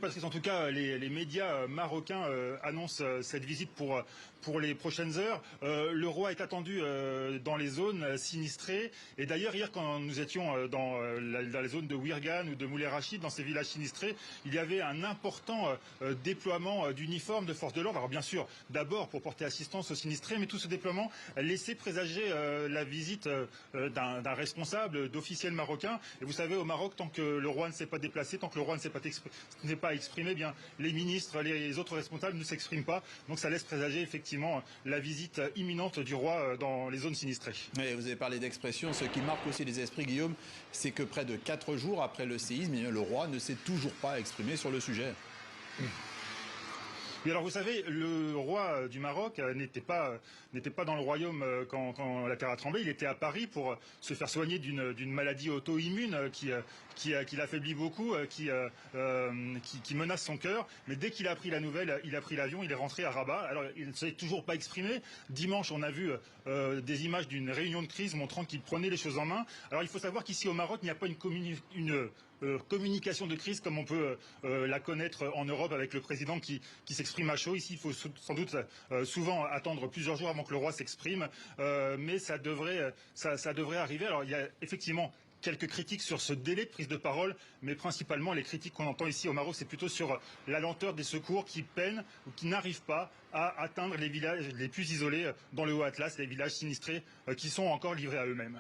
Parce qu'en tout cas, les médias marocains annoncent cette visite pour les prochaines heures. Le roi est attendu dans les zones sinistrées. Et d'ailleurs, hier, quand nous étions dans les zones de Ouirgan ou de Moulay Rachid, dans ces villages sinistrés, il y avait un important déploiement d'uniformes de forces de l'ordre. Alors bien sûr, d'abord pour porter assistance aux sinistrés, mais tout ce déploiement laissait présager la visite d'un responsable, d'officiels marocains. Et vous savez, au Maroc, tant que le roi ne s'est pas déplacé, tant que le roi ne s'est pas exprimé, bien les ministres, les autres responsables ne s'expriment pas. Donc ça laisse présager effectivement la visite imminente du roi dans les zones sinistrées. Oui, vous avez parlé d'expression. Ce qui marque aussi les esprits, Guillaume, c'est que près de 4 jours après le séisme, le roi ne s'est toujours pas exprimé sur le sujet. Oui, alors vous savez, le roi du Maroc n'était pas dans le royaume quand la terre a tremblé. Il était à Paris pour se faire soigner d'une maladie auto-immune qui l'affaiblit beaucoup, qui menace son cœur. Mais dès qu'il a appris la nouvelle, il a pris l'avion, il est rentré à Rabat. Alors il ne s'est toujours pas exprimé. Dimanche, on a vu des images d'une réunion de crise montrant qu'il prenait les choses en main. Alors il faut savoir qu'ici au Maroc, il n'y a pas une communication de crise comme on peut la connaître en Europe avec le président qui s'exprime à chaud. Ici, il faut sans doute souvent attendre plusieurs jours avant que le roi s'exprime, mais ça devrait arriver. Alors il y a effectivement quelques critiques sur ce délai de prise de parole, mais principalement les critiques qu'on entend ici au Maroc, c'est plutôt sur la lenteur des secours qui peinent ou qui n'arrivent pas à atteindre les villages les plus isolés dans le Haut Atlas, les villages sinistrés qui sont encore livrés à eux-mêmes.